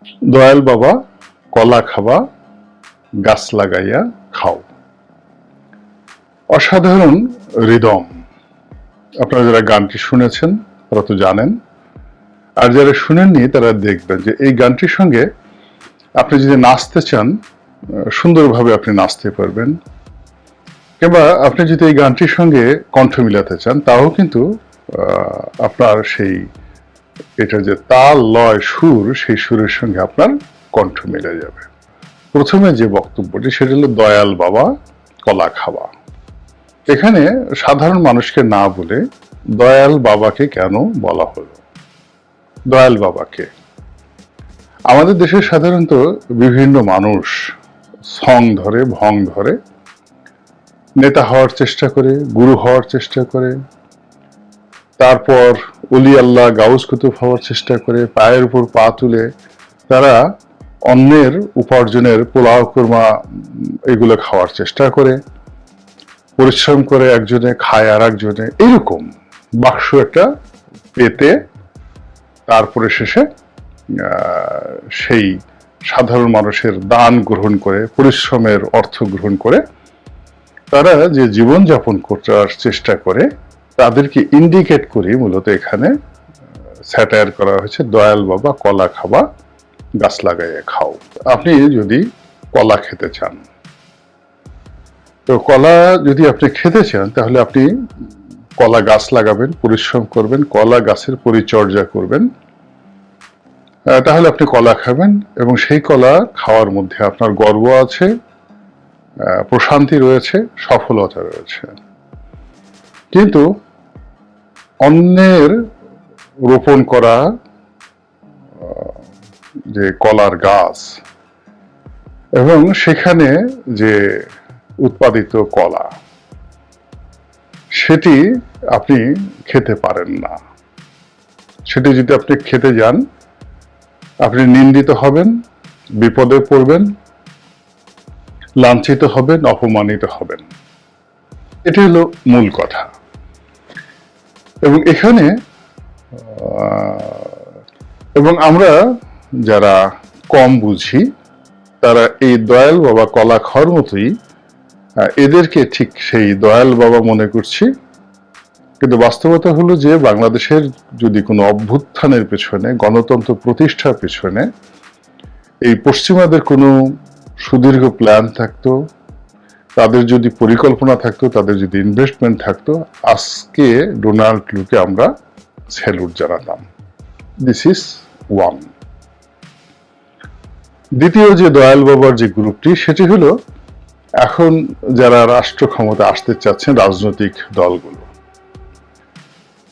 দয়াল বাবা কলা খাবা গাছ লাগাইয়া খাও। অসাধারণ রিদম। আপনারা যারা গানটি শুনেছেন তারা তো জানেন, আর যারা শুনেননি তারা দেখবেন যে এই গানটির সঙ্গে আপনি যদি নাচতে চান সুন্দরভাবে আপনি নাচতে পারবেন, কিংবা আপনি যদি এই গানটির সঙ্গে কণ্ঠ মিলাতে চান তাও কিন্তু আপনার সেই এটা যে তাল লয় সুর, সেই সুরের সঙ্গে আপনার কণ্ঠ মিলে যাবে। প্রথমে যে বক্তব্যটি সেটা হলো দয়াল বাবা কলা খাওয়া। এখানে সাধারণ মানুষকে না বলে দয়াল বাবাকে কেন বলা হলো? দয়াল বাবাকে আমাদের দেশে সাধারণত বিভিন্ন মানুষ সং ধরে, ভং ধরে, নেতা হওয়ার চেষ্টা করে, গুরু হওয়ার চেষ্টা করে, তারপর অলি আল্লাহ গাউস কুতুব হওয়ার চেষ্টা করে, পায়ের উপর পা তুলে তারা অন্যের উপার্জনের পোলাও কুরমা এগুলো খাওয়ার চেষ্টা করে, পরিশ্রম করে একজনে খায় আর একজনে, এইরকম বাক্স একটা পেতে তারপরে শেষে সেই সাধারণ মানুষের দান গ্রহণ করে, পরিশ্রমের অর্থ গ্রহণ করে তারা যে জীবনযাপন করার চেষ্টা করে তাদেরকে ইন্ডিকেট করে মূলত এখানে স্যাটায়ার করা হয়েছে দয়াল বাবা কলা খাবা গাছ লাগাইয়া খাও। আপনি যদি কলা খেতে চান, তো কলা যদি আপনি খেতে চান তাহলে আপনি কলা গাছ লাগাবেন, পরিশ্রম করবেন, কলা গাছের পরিচর্যা করবেন, তাহলে আপনি কলা খাবেন এবং সেই কলা খাওয়ার মধ্যে আপনার গর্ব আছে, প্রশান্তি রয়েছে, সফলতা রয়েছে। কিন্তু অন্যের রোপণ করা যে কলার গাছ এবং সেখানে যে উৎপাদিত কলা সেটি আপনি খেতে পারেন না। সেটি যদি আপনি খেতে যান আপনি নিন্দিত হবেন, বিপদে পড়বেন, লাঞ্ছিত হবেন, অপমানিত হবেন। এটি হলো মূল কথা। এবং এখানে এবং আমরা যারা কম বুঝি তারা এই দয়াল বাবা কলা খাওয়ার মতোই এদেরকে ঠিক সেই দয়াল বাবা মনে করছি। কিন্তু বাস্তবতা হলো যে বাংলাদেশের যদি কোনো অভ্যুত্থানের পেছনে, গণতন্ত্র প্রতিষ্ঠার পেছনে এই পশ্চিমাদের কোনো সুদীর্ঘ প্ল্যান থাকতো, তাদের যদি পরিকল্পনা থাকতো, তাদের যদি ইনভেস্টমেন্ট থাকতো, আজকে ডোনাল্ড লুকে আমরা স্যালুট জানাতাম। This is one. দ্বিতীয় যে দয়াল বাবার যে গ্রুপটি সেটি হলো এখন যারা রাষ্ট্র ক্ষমতা আসতে চাচ্ছেন রাজনৈতিক দলগুলো,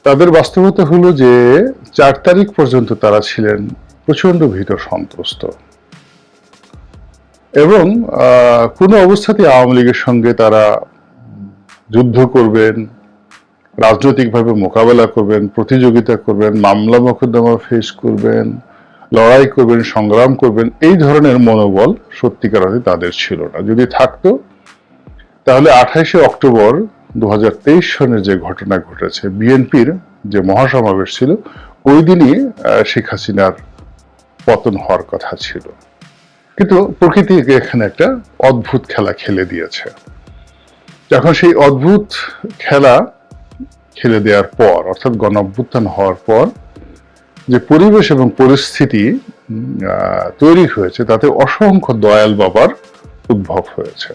তাদের বাস্তবতা হলো যে 4 তারিখ পর্যন্ত তারা ছিলেন প্রচন্ড ভীত সন্ত্রস্ত এবং কোনো অবস্থাতেই আওয়ামী লীগের সঙ্গে তারা যুদ্ধ করবেন, রাজনৈতিকভাবে মোকাবেলা করবেন, প্রতিযোগিতা করবেন, মামলা মোকদ্দমা ফেস করবেন, লড়াই করবেন, সংগ্রাম করবেন, এই ধরনের মনোবল সত্যিকার অর্থে তাদের ছিল না। যদি থাকতো তাহলে 28শে অক্টোবর 2023 সনের যে ঘটনা ঘটেছে, বিএনপির যে মহাসমাবেশ ছিল, ওই দিনই শেখ হাসিনার পতন হওয়ার কথা ছিল। কিন্তু প্রকৃতি এখানে একটা অদ্ভুত খেলা খেলে দিয়েছে। যখন সেই অদ্ভুত খেলা খেলে দেওয়ার পর, অর্থাৎ গণঅভ্যুত্থান হওয়ার পর যে পরিবেশ এবং পরিস্থিতি তৈরি হয়েছে তাতে অসংখ্য দয়াল বাবার উদ্ভব হয়েছে।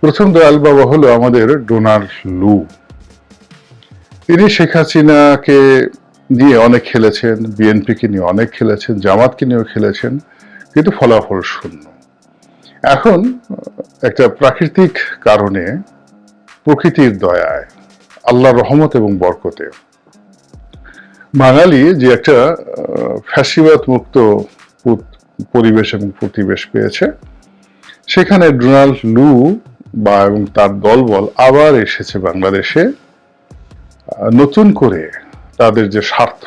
প্রথম দয়াল বাবা হলো আমাদের ডোনাল্ড লু। তিনি শেখ হাসিনাকে নিয়ে অনেক খেলেছেন, বিএনপিকে নিয়ে অনেক খেলেছেন, জামাতকে নিয়েও খেলেছেন, কিন্তু ফলাফল শূন্য। এখন একটা প্রাকৃতিক কারণে, প্রকৃতির দয়ায়, আল্লাহর রহমত এবং বরকতে বাঙালি যে একটা ফ্যাসিবাদ মুক্ত পরিবেশ এবং প্রতিবেশ পেয়েছে, সেখানে ডোনাল্ড লু এবং তার দলবল আবার এসেছে বাংলাদেশে নতুন করে তাদের যে স্বার্থ,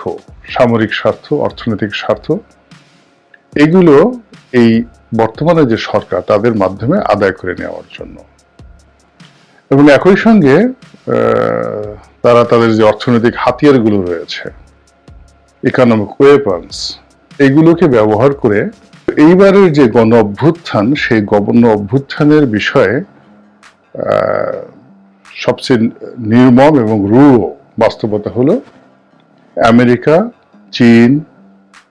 সামরিক স্বার্থ, অর্থনৈতিক স্বার্থ, এগুলো এই বর্তমানে যে সরকার তাদের মাধ্যমে আদায় করে নেওয়ার জন্য। এবং একই সঙ্গে তারা তাদের যে অর্থনৈতিক হাতিয়ারগুলো রয়েছে, ইকোনমিক ওয়েপন্স, এগুলোকে ব্যবহার করে এইবারের যে গণ অভ্যুত্থান, সেই গণ অভ্যুত্থানের বিষয়ে সবচেয়ে নির্মম এবং রূঢ় বাস্তবতা হলো আমেরিকা, চীন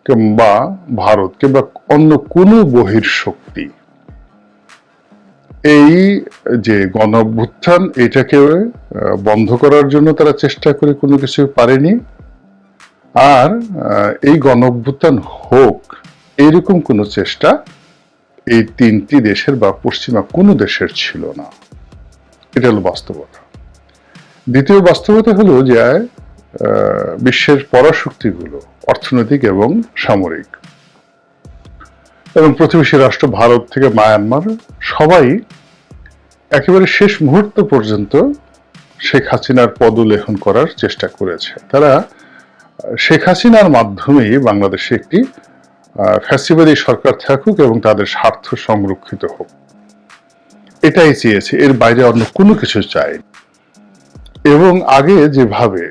কিংবা ভারত কিংবা অন্য কোনো বহির্শক্তি এই যে গণ অভ্যুত্থান এটাকে বন্ধ করার জন্য তারা চেষ্টা করে কোনো কিছু পারেনি, আর এই গণ অভ্যুত্থান হোক এরকম কোনো চেষ্টা এই তিনটি দেশের বা পশ্চিমা কোনো দেশের ছিল না। এটা হলো বাস্তবতা। দ্বিতীয় বাস্তবতা হলো যে বিশ্বের পরাশক্তিগুলো অর্থনৈতিক এবং সামরিক এবং প্রতিবেশী রাষ্ট্র ভারত থেকে মায়ানমার সবাই একেবারে শেষ মুহূর্ত পর্যন্ত শেখ হাসিনার পদলেখন করার চেষ্টা করেছে। তারা শেখ হাসিনার মাধ্যমেই বাংলাদেশে একটি ফ্যাসিবাদী সরকার থাকুক এবং তাদের স্বার্থ সংরক্ষিত হোক, এটাই চেয়েছে, এর বাইরে অন্য কোনো কিছু চাই। এবং আগে যেভাবে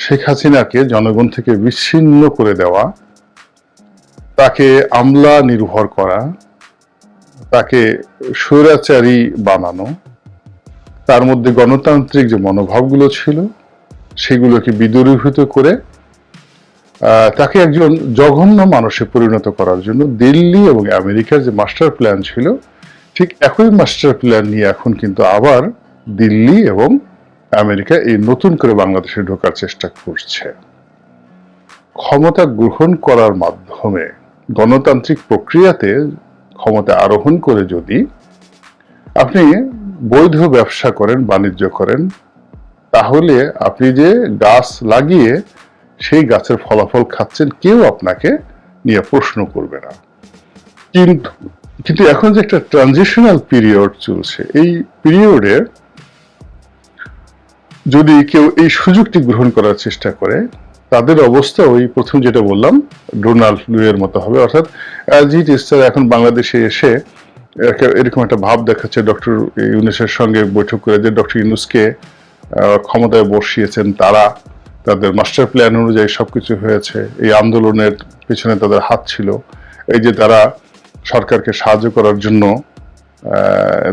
শেখ হাসিনাকে জনগণ থেকে বিচ্ছিন্ন করে দেওয়া, তাকে আমলা নির্ভর করা, তাকে স্বৈরাচারী বানানো, তার মধ্যে গণতান্ত্রিক যে মনোভাবগুলো ছিল সেগুলোকে বিদূরীভূত করে তাকে একজন জঘন্য মানুষে পরিণত করার জন্য দিল্লি এবং আমেরিকার যে মাস্টার প্ল্যান ছিল, ঠিক একই মাস্টার প্ল্যান নিয়ে এখন কিন্তু আবার দিল্লি এবং আমেরিকা এই নতুন করে বাংলাদেশে ঢোকার চেষ্টা করছে। ক্ষমতা গ্রহণ করার মাধ্যমে গণতান্ত্রিক প্রক্রিয়াতে ক্ষমতা আরোহণ করে যদি আপনি বৈধ ব্যবসা করেন, বাণিজ্য করেন, তাহলে আপনি যে গাছ লাগিয়ে সেই গাছের ফলাফল খাচ্ছেন কেউ আপনাকে নিয়ে প্রশ্ন করবে না। কিন্তু এখন যে একটা ট্রানজিশনাল পিরিয়ড চলছে, এই পিরিয়ডে যদি কেউ এই সুযোগটি গ্রহণ করার চেষ্টা করে, তাদের অবস্থা ওই প্রথম যেটা বললাম ডোনাল্ড লুইয়ের মতো হবে। অর্থাৎ অ্যাজ এখন বাংলাদেশে এসে এরকম একটা ভাব দেখাচ্ছে ডক্টর ইউনূসের সঙ্গে বৈঠক করে, যে ডক্টর ইউনূসকে ক্ষমতায় বসিয়েছেন তারা, তাদের মাস্টার প্ল্যান অনুযায়ী সবকিছু হয়েছে, এই আন্দোলনের পেছনে তাদের হাত ছিল, এই যে তারা সরকারকে সাহায্য করার জন্য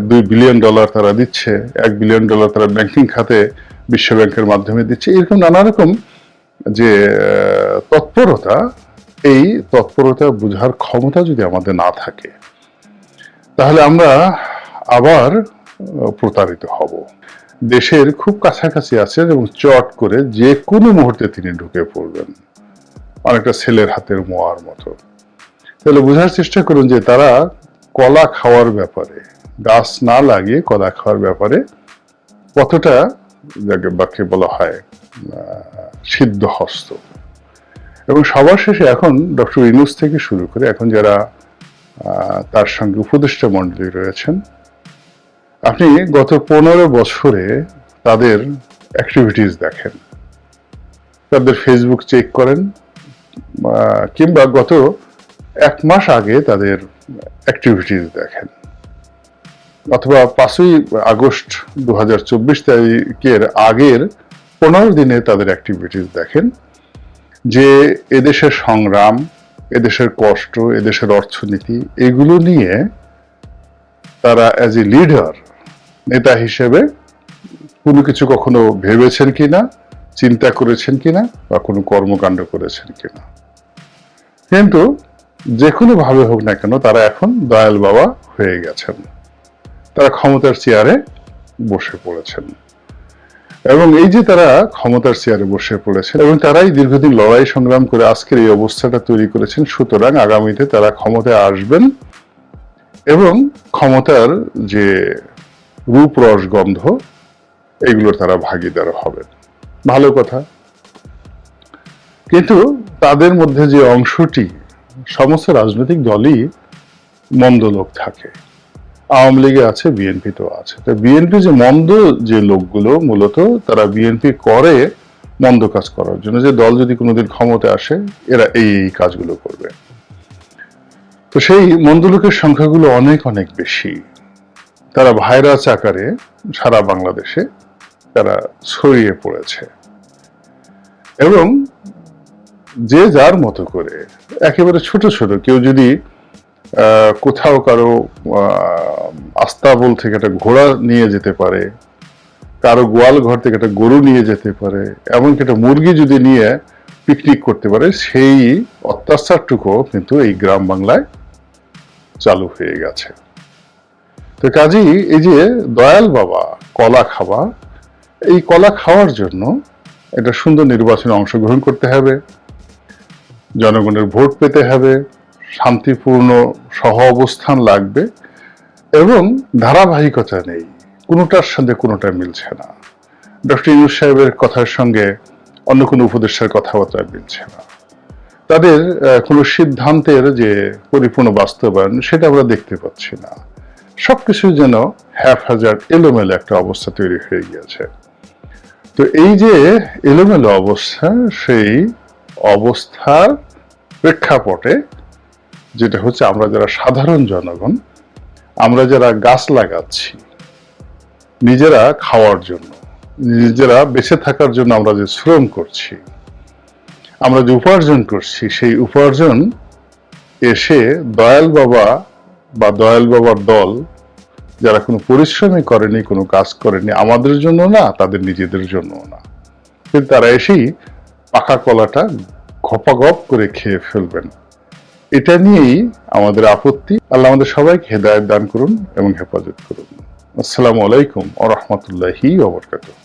$2 বিলিয়ন তারা দিচ্ছে, $1 বিলিয়ন তারা ব্যাংকিং খাতে বিশ্ব ব্যাংকের মাধ্যমে দিচ্ছে, এরকম নানা রকম যে তৎপরতা, এই তৎপরতা বোঝার ক্ষমতা যদি আমাদের না থাকে তাহলে আমরা আবার প্রতারিত হব। দেশের খুব কাছাকাছি আছেন এবং চট করে যে কোনো মুহূর্তে তিনি ঢুকে পড়বেন, অনেকটা ছেলের হাতের মোয়ার মতো। তাহলে বোঝার চেষ্টা করুন যে তারা কলা খাওয়ার ব্যাপারে, গাছ না লাগিয়ে কলা খাওয়ার ব্যাপারে কতটা বাক্যে বলা হয় সিদ্ধ হস্ত। এবং সবার শেষে এখন ডক্টর ইউনূস থেকে শুরু করে এখন যারা তার সঙ্গে উপদেষ্টা মণ্ডলী রয়েছেন, আপনি গত 15 বছরে তাদের অ্যাক্টিভিটিস দেখেন, তাদের ফেসবুক চেক করেন, কিংবা গত 1 মাস আগে তাদের অ্যাক্টিভিটিস দেখেন, অথবা 5ই আগস্ট 2024 তারিখের আগের 15 দিনে তাদের অ্যাক্টিভিটিস দেখেন, যে এদেশের সংগ্রাম, এদেশের কষ্ট, এদেশের অর্থনীতি, এগুলো নিয়ে তারা অ্যাজ এ লিডার, নেতা হিসেবে কোনো কিছু কখনো ভেবেছেন কিনা, চিন্তা করেছেন কিনা, বা কোনো কর্মকাণ্ড করেছেন কিনা। কিন্তু যে কোনো ভাবে হোক না কেন তারা এখন দয়াল বাবা হয়ে গেছেন, তারা ক্ষমতার চেয়ারে বসে পড়েছেন। এবং এই যে তারা ক্ষমতার চেয়ারে বসে পড়েছেন এবং তারাই দীর্ঘদিন লড়াই সংগ্রাম করে আজকের এই অবস্থাটা তৈরি করেছেন, সুতরাং আগামীতে তারা ক্ষমতায় আসবেন এবং ক্ষমতার যে রূপ রস গন্ধ এগুলোর তারা ভাগীদার হবেন। ভালো কথা। কিন্তু তাদের মধ্যে যে অংশটি, সমস্ত রাজনৈতিক দলই মন্দ লোক থাকে, আওয়ামী লীগে আছে, বিএনপিতেও আছে। তো বিএনপি যে মন্দ যে লোকগুলো, মূলত তারা বিএনপি করে মন্দ কাজ করার জন্য, যে দল যদি কোনোদিন ক্ষমতায় আসে এরা এই কাজগুলো করবে। তো সেই মন্দ লোকের সংখ্যাগুলো অনেক অনেক বেশি, তারা ভাইরাস আকারে সারা বাংলাদেশে তারা ছড়িয়ে পড়েছে। এবং যে যার মতো করে একেবারে ছোট ছোট, কেউ যদি কোথাও কারো আস্তাবল থেকে একটা ঘোড়া নিয়ে যেতে পারে, কারো গোয়াল ঘর থেকে একটা গরু নিয়ে যেতে পারে, এমনকি একটা মুরগি যদি নিয়ে পিকনিক করতে পারে, সেই অত্যাচারটুকু কিন্তু এই গ্রাম বাংলায় চালু হয়ে গেছে। তো কাজেই এই যে দয়াল বাবা কলা খাওয়া, এই কলা খাওয়ার জন্য একটা সুন্দর নির্বাচনে অংশগ্রহণ করতে হবে, জনগণের ভোট পেতে হবে, শান্তিপূর্ণ সহ অবস্থান লাগবে, এবং ধারাবাহিকতা নেই, কোনোটার সাথে কোনোটা মিলছে না। ডক্টর ইউনূস সাহেবের কথার সঙ্গে অন্য কোনো উপদেষ্টার কথাবার্তা মিলছে না। তাদের কোনো সিদ্ধান্তের যে পরিপূর্ণ বাস্তবায়ন সেটা আমরা দেখতে পাচ্ছি না। সবকিছু যেন হ্যাফহাজার্ড এলোমেলো একটা অবস্থা তৈরি হয়ে গিয়েছে। তো এই যে এলোমেলো অবস্থা, সেই অবস্থার প্রেক্ষাপটে যেটা হচ্ছে, আমরা যারা সাধারণ জনগণ, আমরা যারা গাছ লাগাচ্ছি নিজেরা খাওয়ার জন্য, নিজেরা বেঁচে থাকার জন্য, আমরা যে শ্রম করছি, আমরা যে উপার্জন করছি, সেই উপার্জন এসে দয়াল বাবা বা দয়াল বাবার দল যারা কোনো পরিশ্রমই করেনি, কোনো কাজ করেনি, আমাদের জন্য না, তাদের নিজেদের জন্য না, কিন্তু তারা এসেই পাকা কলাটা ঘপাঘপ করে খেয়ে ফেলবেন। এটা নিয়েই আমাদের আপত্তি। আল্লাহ আমাদের সবাইকে হেদায়েত দান করুন এবং হেফাজত করুন। আসসালামু আলাইকুম ওয়া রাহমাতুল্লাহি ওয়া বারাকাতুহু।